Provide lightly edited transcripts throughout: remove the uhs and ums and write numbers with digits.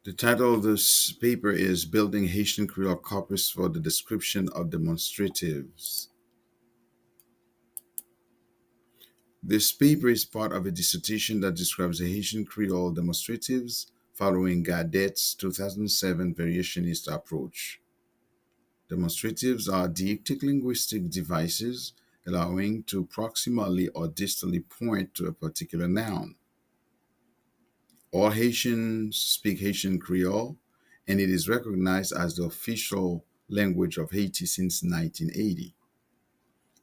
The title of this paper is Building Haitian Creole Corpus for the Description of Demonstratives. This paper is part of a dissertation that describes the Haitian Creole demonstratives following Gaudet's 2007 variationist approach. Demonstratives are deictic linguistic devices allowing to proximally or distally point to a particular noun. All Haitians speak Haitian Creole, and it is recognized as the official language of Haiti since 1980.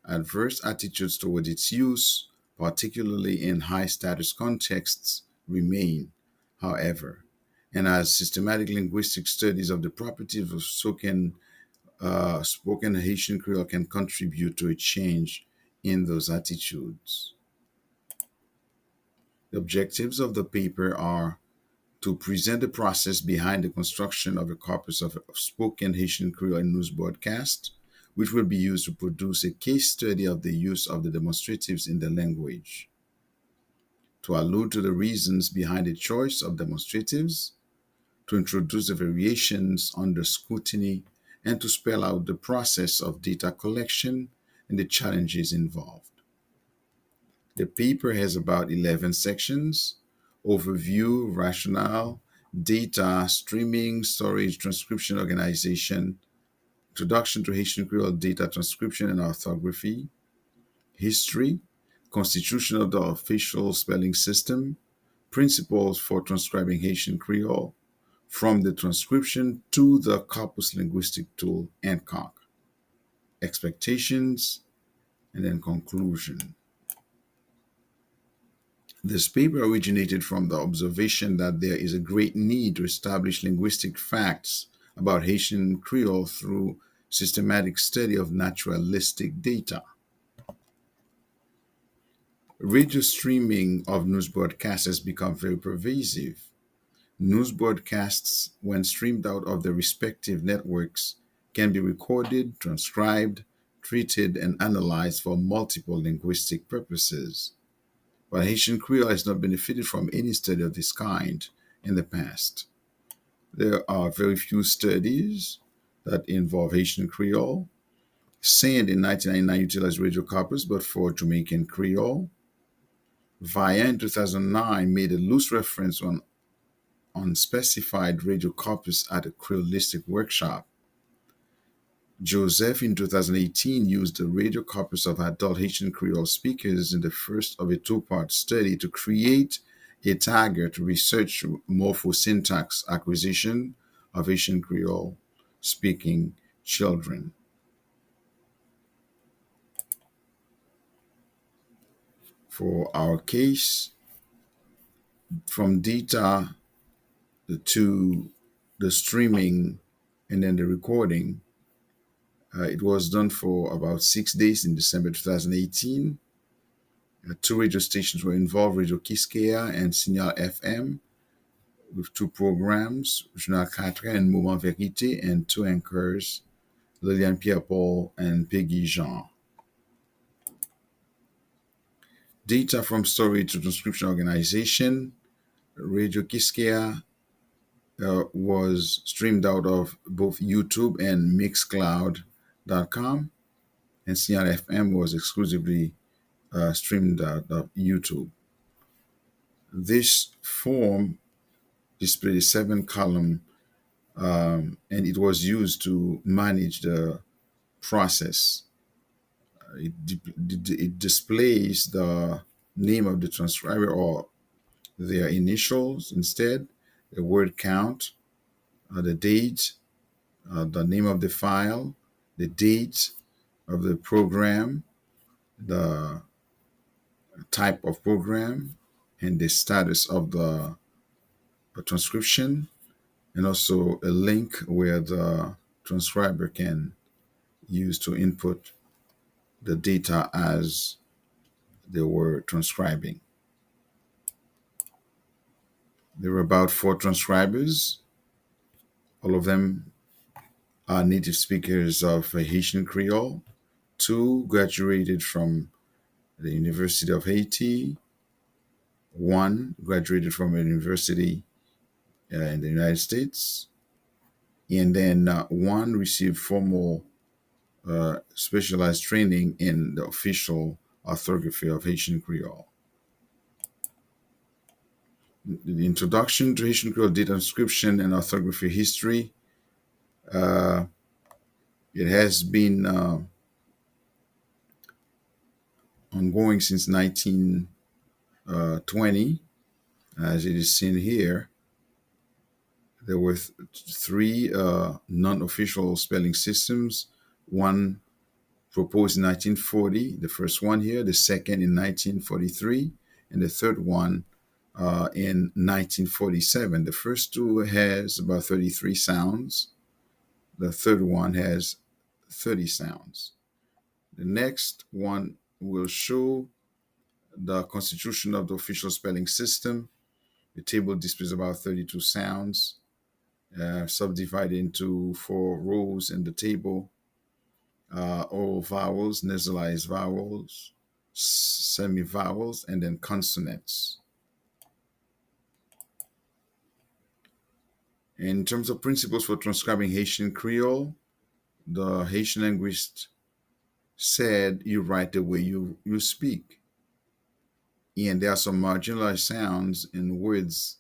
Adverse attitudes toward its use, particularly in high status contexts, remain, however, and as systematic linguistic studies of the properties of spoken Haitian Creole can contribute to a change in those attitudes. The objectives of the paper are to present the process behind the construction of a corpus of spoken Haitian Creole news broadcast, which will be used to produce a case study of the use of the demonstratives in the language. To allude to the reasons behind the choice of demonstratives, to introduce the variations under scrutiny, and to spell out the process of data collection and the challenges involved. The paper has about 11 sections: overview, rationale, data, streaming, storage, transcription organization, introduction to Haitian Creole data transcription and orthography, history, constitution of the official spelling system, principles for transcribing Haitian Creole, from the transcription to the corpus linguistic tool and conc, expectations, and then conclusion. This paper originated from the observation that there is a great need to establish linguistic facts about Haitian Creole through systematic study of naturalistic data. Radio streaming of news broadcasts has become very pervasive. News broadcasts, when streamed out of their respective networks, can be recorded, transcribed, treated, and analyzed for multiple linguistic purposes. But Haitian Creole has not benefited from any study of this kind in the past. There are very few studies that involve Haitian Creole. Sand in 1999 utilized Radio Corpus, but for Jamaican Creole. Via in 2009 made a loose reference on unspecified Radio Corpus at a Creolistic workshop. Joseph in 2018 used the radio corpus of adult Haitian Creole speakers in the first of a two-part study to create a tagger to research morphosyntax acquisition of Haitian Creole speaking children. For our case, from data to the streaming and then the recording, it was done for about 6 days in December 2018. Two radio stations were involved, Radio Quisqueya and Signal FM, with two programs, Rationale 4 and Moment Vérité, and two anchors, Liliane Pierre-Paul and Peggy Jean. Data from storage to transcription organization. Radio Quisqueya was streamed out of both YouTube and Mixcloud.com, and Signal FM was exclusively streamed out of YouTube. This form displayed a 7-column, and it was used to manage the process. It displays the name of the transcriber or their initials instead, the word count, the date, the name of the file, the date of the program, the type of program, and the status of the transcription, and also a link where the transcriber can use to input the data as they were transcribing. There were about 4 transcribers. All of them are native speakers of Haitian Creole. 2 graduated from the University of Haiti. 1 graduated from a university in the United States, and then one received formal specialized training in the official orthography of Haitian Creole. The introduction to Haitian Creole data transcription and orthography history. Uh, it has been ongoing since 1920, as it is seen here. There were three non-official spelling systems. One proposed in 1940, the first one here, the second in 1943, and the third one in 1947. The first two has about 33 sounds. The third one has 30 sounds. The next one will show the constitution of the official spelling system. The table displays about 32 sounds, subdivided into 4 rows in the table: oral vowels, nasalized vowels, semi-vowels, and then consonants. In terms of principles for transcribing Haitian Creole, the Haitian linguist said you write the way you speak. And there are some marginalized sounds in words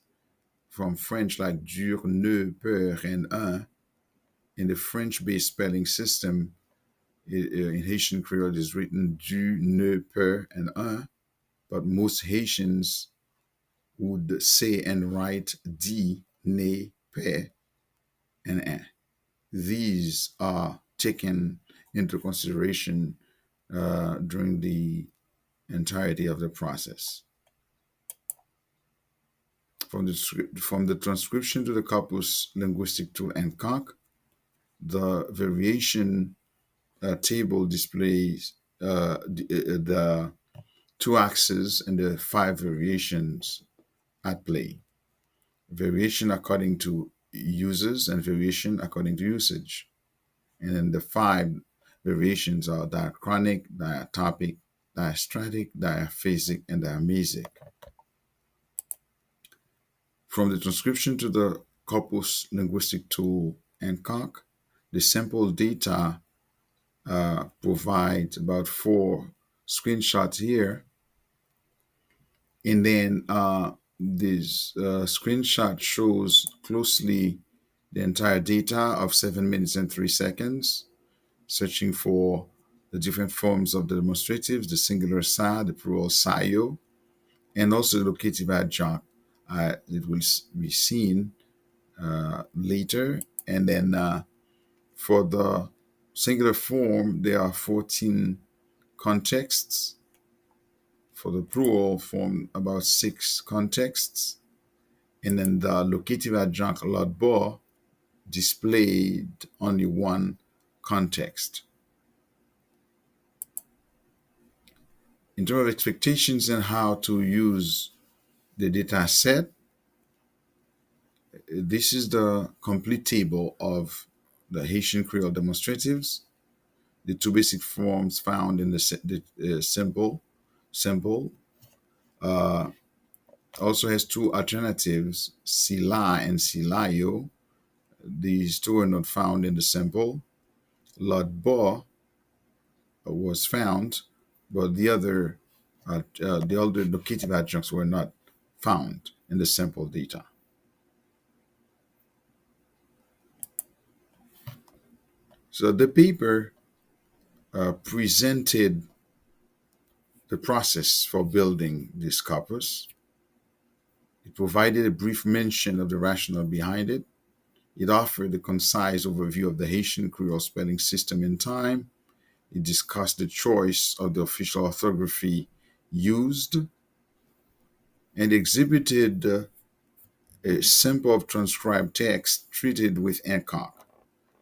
from French like dur, ne, peur, and un. In the French-based spelling system, in Haitian Creole, it is written du, ne, peur, and un. But most Haitians would say and write di, ne, pe, and un. These are taken into consideration during the entirety of the process. From the transcription to the Corpus linguistic tool NCOC, the variation table displays the 2 axes and the 5 variations at play. Variation according to users and variation according to usage. And then the 5 variations are diachronic, diatopic, diastratic, diaphasic, and diamesic. From the transcription to the Corpus linguistic tool NCOC, the sample data provides about 4 screenshots here. And then this screenshot shows closely the entire data of 7 minutes and 3 seconds, searching for the different forms of the demonstratives, the singular sa, the plural sayo, and also the locative adjunct. It will be seen later. And then for the singular form, there are 14 contexts. For the plural form, about 6 contexts. And then the locative adjunct lot displayed only 1 context. In terms of expectations and how to use the data set, this is the complete table of the Haitian Creole demonstratives. The 2 basic forms found in the simple. Also has 2 alternatives, sila and silayo. These 2 are not found in the simple. Lot bo was found, but the other locative adjuncts were not found in the sample data. So the paper presented the process for building this corpus. It provided a brief mention of the rationale behind it. It offered a concise overview of the Haitian Creole spelling system in time. It discussed the choice of the official orthography used and exhibited a sample of transcribed text treated with NCOC.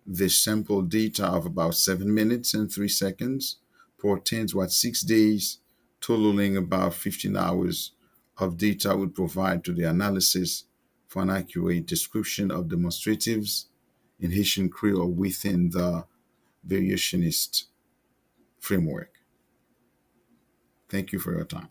This sample data of about 7 minutes and 3 seconds portends what 6 days, totaling about 15 hours of data would provide to the analysis for an accurate description of demonstratives in Haitian Creole within the variationist framework. Thank you for your time.